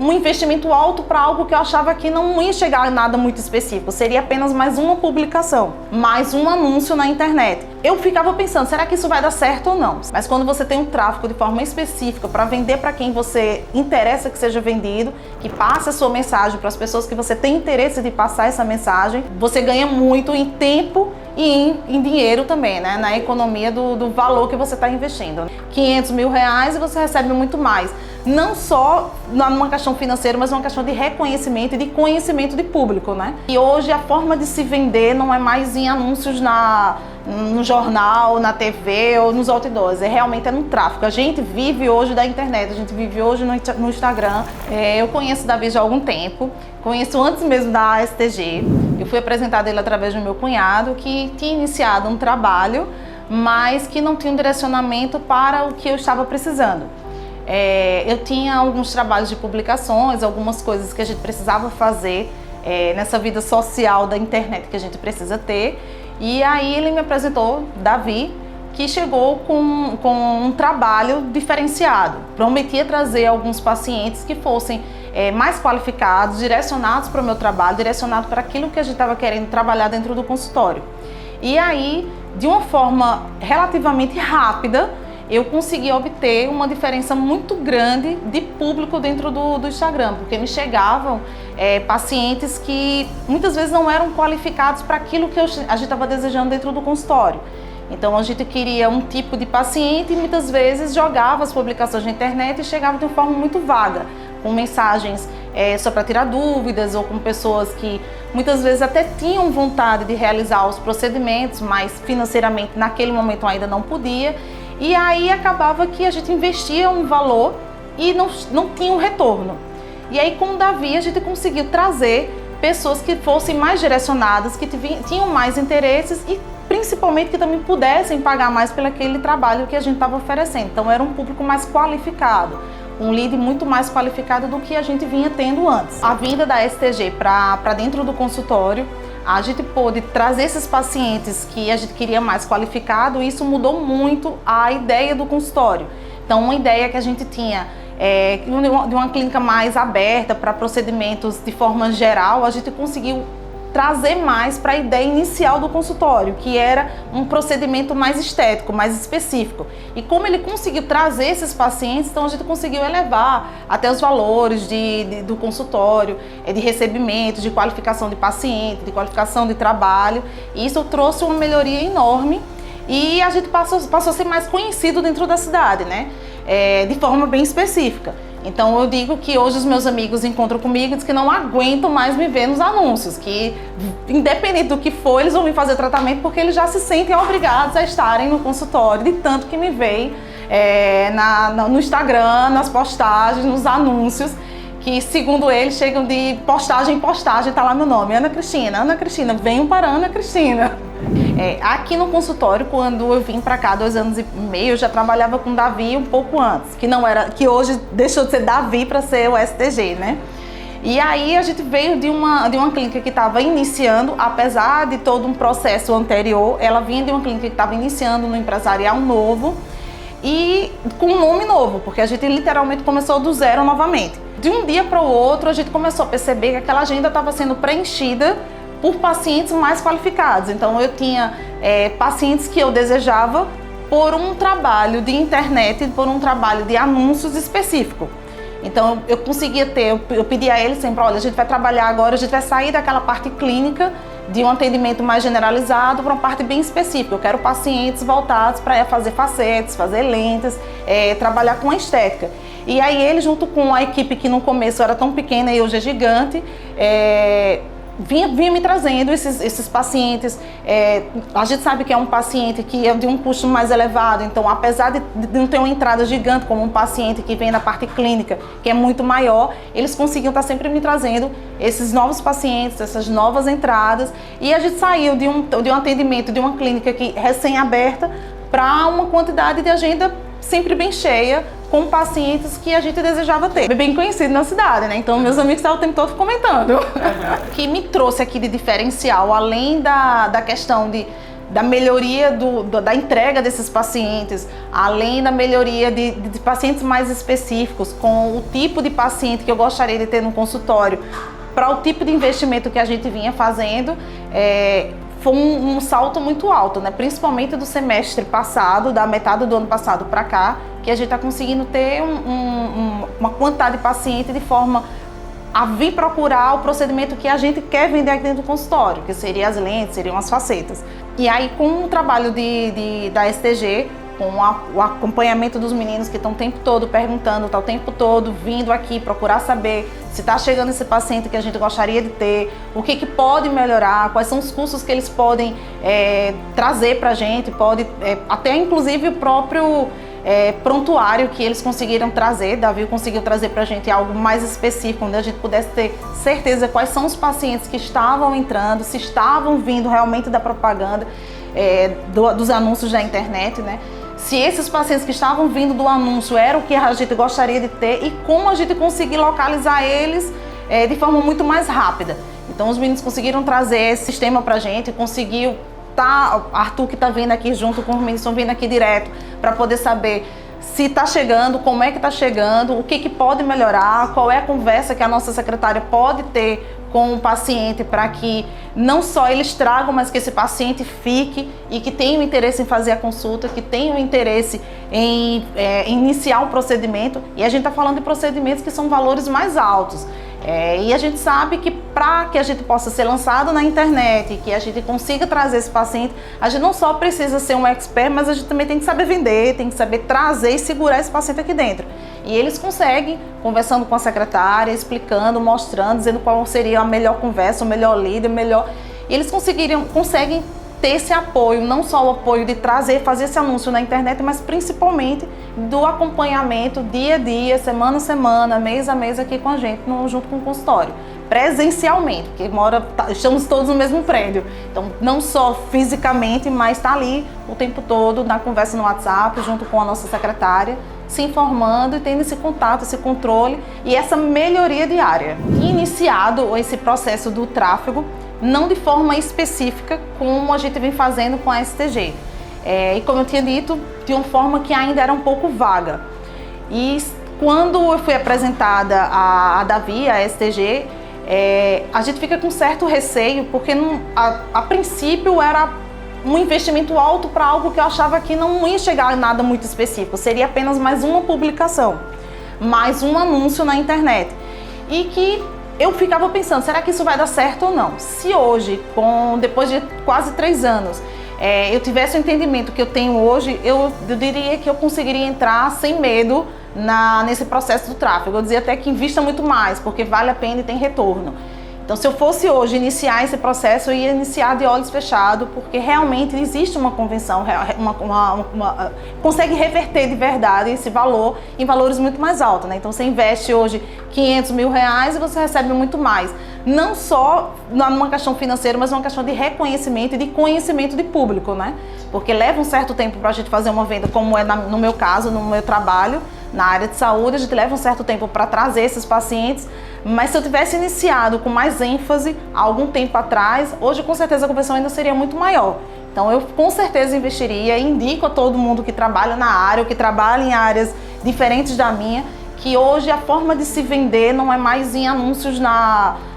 um investimento alto para algo que eu achava que não ia chegar a nada muito específico, seria apenas mais uma publicação, mais um anúncio na internet. Eu ficava pensando, será que isso vai dar certo ou não? Mas quando você tem um tráfego de forma específica para vender para quem você interessa que seja vendido, que passe a sua mensagem para as pessoas que você tem interesse de passar essa mensagem, você ganha muito em tempo e em dinheiro também, né? Na economia do valor que você está investindo. 500 mil reais e você recebe muito mais. Não só numa questão financeira, mas numa questão de reconhecimento e de conhecimento de público, né? E hoje a forma de se vender não é mais em anúncios no jornal, na TV ou nos outdoors, realmente é no tráfego. A gente vive hoje da internet, a gente vive hoje no Instagram. Eu conheço o Davi já há algum tempo, conheço antes mesmo da ASTG. Eu fui apresentada ele através do meu cunhado, que tinha iniciado um trabalho, mas que não tinha um direcionamento para o que eu estava precisando. Eu tinha alguns trabalhos de publicações, algumas coisas que a gente precisava fazer nessa vida social da internet que a gente precisa ter. E aí ele me apresentou, Davi, que chegou com um trabalho diferenciado. Prometia trazer alguns pacientes que fossem mais qualificados, direcionados para o meu trabalho, direcionados para aquilo que a gente estava querendo trabalhar dentro do consultório. E aí, de uma forma relativamente rápida, eu consegui obter uma diferença muito grande de público dentro do Instagram, porque me chegavam pacientes que muitas vezes não eram qualificados para aquilo que a gente estava desejando dentro do consultório. Então a gente queria um tipo de paciente e muitas vezes jogava as publicações na internet e chegava de uma forma muito vaga, com mensagens só para tirar dúvidas ou com pessoas que muitas vezes até tinham vontade de realizar os procedimentos, mas financeiramente naquele momento ainda não podia. E aí acabava que a gente investia um valor e não tinha um retorno. E aí com o Davi a gente conseguiu trazer pessoas que fossem mais direcionadas, que tinham mais interesses e principalmente que também pudessem pagar mais pelo aquele trabalho que a gente estava oferecendo. Então era um público mais qualificado, um lead muito mais qualificado do que a gente vinha tendo antes. A vinda da STG para dentro do consultório, a gente pôde trazer esses pacientes que a gente queria mais qualificado e isso mudou muito a ideia do consultório. Então uma ideia que a gente tinha de uma clínica mais aberta para procedimentos de forma geral, a gente conseguiu trazer mais para a ideia inicial do consultório, que era um procedimento mais estético, mais específico. E como ele conseguiu trazer esses pacientes, então a gente conseguiu elevar até os valores do consultório, de recebimento, de qualificação de paciente, de qualificação de trabalho. E isso trouxe uma melhoria enorme e a gente passou a ser mais conhecido dentro da cidade, né? De forma bem específica. Então eu digo que hoje os meus amigos encontram comigo e dizem que não aguentam mais me ver nos anúncios, que independente do que for, eles vão vir fazer tratamento porque eles já se sentem obrigados a estarem no consultório, de tanto que me veem no Instagram, nas postagens, nos anúncios, que segundo eles chegam de postagem em postagem, tá lá meu nome, Ana Cristina, venham para Ana Cristina. Aqui no consultório, quando eu vim para cá 2 anos e meio, eu já trabalhava com Davi um pouco antes, que hoje deixou de ser Davi para ser o STG, né? E aí a gente veio de uma clínica que estava iniciando, apesar de todo um processo anterior, ela vinha de uma clínica que estava iniciando no empresarial novo e com um nome novo, porque a gente literalmente começou do zero novamente. De um dia para o outro, a gente começou a perceber que aquela agenda estava sendo preenchida por pacientes mais qualificados. Então eu tinha pacientes que eu desejava por um trabalho de internet, por um trabalho de anúncios específico. Então eu conseguia eu pedia a eles sempre, olha, a gente vai trabalhar agora, a gente vai sair daquela parte clínica de um atendimento mais generalizado para uma parte bem específica. Eu quero pacientes voltados para fazer facetes, fazer lentes, trabalhar com a estética. E aí ele, junto com a equipe que no começo era tão pequena e hoje é gigante, vinha me trazendo esses pacientes. A gente sabe que é um paciente que é de um custo mais elevado, então apesar de não ter uma entrada gigante como um paciente que vem da parte clínica, que é muito maior, eles conseguiam estar sempre me trazendo esses novos pacientes, essas novas entradas, e a gente saiu de um atendimento de uma clínica recém-aberta para uma quantidade de agenda sempre bem cheia, com pacientes que a gente desejava ter. Bem conhecido na cidade, né? Então meus amigos estavam o tempo todo comentando. O que me trouxe aqui de diferencial, além da questão da melhoria da entrega desses pacientes, além da melhoria de pacientes mais específicos, com o tipo de paciente que eu gostaria de ter no consultório, para o tipo de investimento que a gente vinha fazendo, foi um salto muito alto, né? Principalmente do semestre passado, da metade do ano passado para cá, que a gente está conseguindo ter uma quantidade de paciente de forma a vir procurar o procedimento que a gente quer vender aqui dentro do consultório, que seriam as lentes, seriam as facetas. E aí, com o trabalho da STG, com o acompanhamento dos meninos que estão o tempo todo perguntando, estão o tempo todo vindo aqui procurar saber se está chegando esse paciente que a gente gostaria de ter, o que pode melhorar, quais são os custos que eles podem trazer para a gente, até inclusive o próprio prontuário que eles conseguiram trazer. Davi conseguiu trazer para a gente algo mais específico, onde a gente pudesse ter certeza quais são os pacientes que estavam entrando, se estavam vindo realmente da propaganda, dos anúncios da internet, né? Se esses pacientes que estavam vindo do anúncio eram o que a gente gostaria de ter e como a gente conseguir localizar eles de forma muito mais rápida. Então os meninos conseguiram trazer esse sistema pra gente, conseguiu Arthur, que está vindo aqui junto com os meninos, estão vindo aqui direto para poder saber se está chegando, como é que está chegando, o que pode melhorar, qual é a conversa que a nossa secretária pode ter com o paciente para que não só eles tragam, mas que esse paciente fique e que tenha o interesse em fazer a consulta, que tenha o interesse em iniciar o procedimento. E a gente está falando de procedimentos que são valores mais altos. E a gente sabe que para que a gente possa ser lançado na internet, que a gente consiga trazer esse paciente, a gente não só precisa ser um expert, mas a gente também tem que saber vender, tem que saber trazer e segurar esse paciente aqui dentro. E eles conseguem, conversando com a secretária, explicando, mostrando, dizendo qual seria a melhor conversa, o melhor líder, E eles conseguem ter esse apoio, não só o apoio de fazer esse anúncio na internet, mas principalmente do acompanhamento dia a dia, semana a semana, mês a mês aqui com a gente, junto com o consultório, presencialmente, porque estamos todos no mesmo prédio. Então, não só fisicamente, mas está ali o tempo todo na conversa no WhatsApp, junto com a nossa secretária, se informando e tendo esse contato, esse controle e essa melhoria diária. Iniciado esse processo do tráfego, não de forma específica como a gente vem fazendo com a STG. E como eu tinha dito, de uma forma que ainda era um pouco vaga. E quando eu fui apresentada a Davi, a STG, a gente fica com certo receio, porque a princípio era um investimento alto para algo que eu achava que não ia chegar a nada muito específico, seria apenas mais uma publicação, mais um anúncio na internet. E que eu ficava pensando, será que isso vai dar certo ou não? Se hoje, depois de quase 3 anos, eu tivesse o entendimento que eu tenho hoje, eu diria que eu conseguiria entrar sem medo nesse processo do tráfego. Eu dizia até que invista muito mais, porque vale a pena e tem retorno. Então, se eu fosse hoje iniciar esse processo, eu ia iniciar de olhos fechados, porque realmente existe uma convenção, consegue reverter de verdade esse valor em valores muito mais altos, né? Então, você investe hoje R$500 mil e você recebe muito mais. Não só numa questão financeira, mas numa questão de reconhecimento e de conhecimento de público, né? Porque leva um certo tempo para a gente fazer uma venda, como é no meu caso, no meu trabalho, na área de saúde, a gente leva um certo tempo para trazer esses pacientes, mas se eu tivesse iniciado com mais ênfase há algum tempo atrás, hoje com certeza a conversão ainda seria muito maior. Então eu com certeza investiria e indico a todo mundo que trabalha na área ou que trabalha em áreas diferentes da minha, que hoje a forma de se vender não é mais em anúncios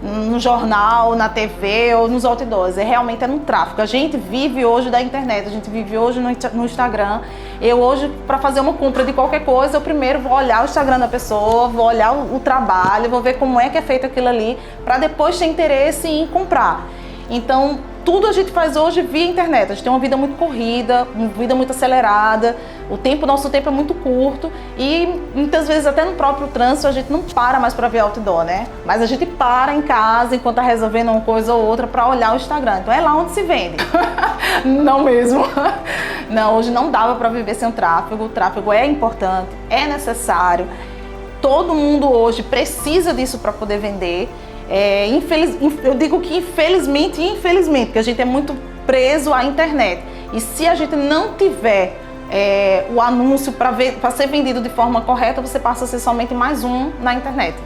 no jornal, na TV ou nos outdoors, realmente no tráfego. A gente vive hoje da internet, a gente vive hoje no Instagram. Eu hoje, para fazer uma compra de qualquer coisa, eu primeiro vou olhar o Instagram da pessoa, vou olhar o trabalho, vou ver como é que é feito aquilo ali, para depois ter interesse em comprar. Então, tudo a gente faz hoje via internet. A gente tem uma vida muito corrida, uma vida muito acelerada, nosso tempo é muito curto e muitas vezes até no próprio trânsito a gente não para mais para ver outdoor, né? Mas a gente para em casa enquanto está resolvendo uma coisa ou outra para olhar o Instagram. Então é lá onde se vende. Não mesmo. Não, hoje não dava para viver sem o tráfego. O tráfego é importante, é necessário. Todo mundo hoje precisa disso para poder vender. Eu digo que infelizmente e infelizmente, porque a gente é muito preso à internet. E se a gente não tiver o anúncio para ser vendido de forma correta, você passa a ser somente mais um na internet.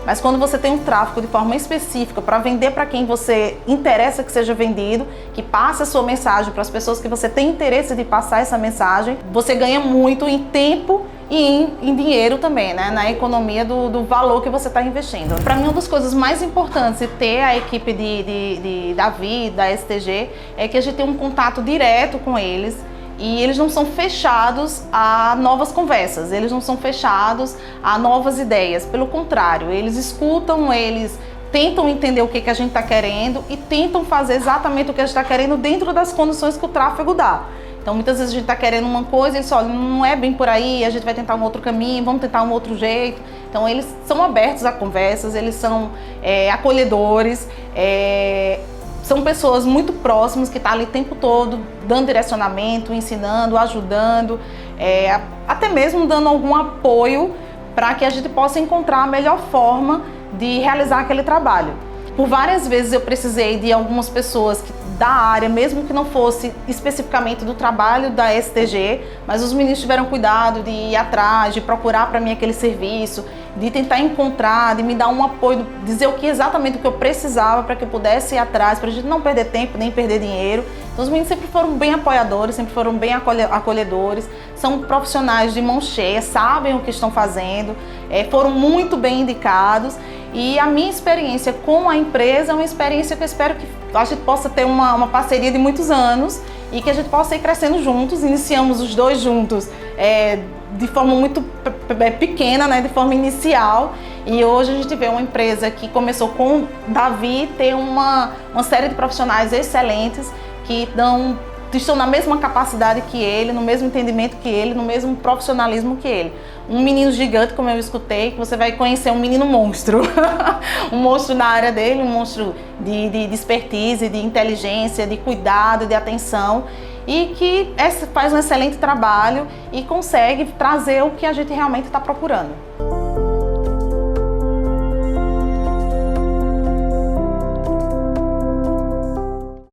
Mas quando você tem um tráfego de forma específica para vender para quem você interessa que seja vendido, que passe a sua mensagem para as pessoas que você tem interesse de passar essa mensagem, você ganha muito em tempo e em dinheiro também, né? Na economia do valor que você está investindo. Para mim, uma das coisas mais importantes de ter a equipe de Davi, da STG, é que a gente tem um contato direto com eles. E eles não são fechados a novas conversas, eles não são fechados a novas ideias. Pelo contrário, eles escutam, eles tentam entender o que a gente está querendo e tentam fazer exatamente o que a gente está querendo dentro das condições que o tráfego dá. Então, muitas vezes a gente está querendo uma coisa e eles falam, não é bem por aí, a gente vai tentar um outro caminho, vamos tentar um outro jeito. Então, eles são abertos a conversas, eles são acolhedores, são pessoas muito próximas que estão ali o tempo todo dando direcionamento, ensinando, ajudando, até mesmo dando algum apoio para que a gente possa encontrar a melhor forma de realizar aquele trabalho. Por várias vezes eu precisei de algumas pessoas da área, mesmo que não fosse especificamente do trabalho da STG, mas os meninos tiveram cuidado de ir atrás, de procurar para mim aquele serviço, de tentar encontrar, de me dar um apoio, dizer exatamente o que eu precisava para que eu pudesse ir atrás, para a gente não perder tempo, nem perder dinheiro. Então os meninos sempre foram bem apoiadores, sempre foram bem acolhedores, são profissionais de mão cheia, sabem o que estão fazendo, foram muito bem indicados. E a minha experiência com a empresa é uma experiência que eu espero que a gente possa ter uma parceria de muitos anos e que a gente possa ir crescendo juntos. Iniciamos os dois juntos de forma muito pequena, né, de forma inicial, e hoje a gente vê uma empresa que começou com Davi, ter uma série de profissionais excelentes que estão na mesma capacidade que ele, no mesmo entendimento que ele, no mesmo profissionalismo que ele. Um menino gigante, como eu escutei, que você vai conhecer um menino monstro. Um monstro na área dele, um monstro de expertise, de inteligência, de cuidado, de atenção, e que faz um excelente trabalho e consegue trazer o que a gente realmente está procurando.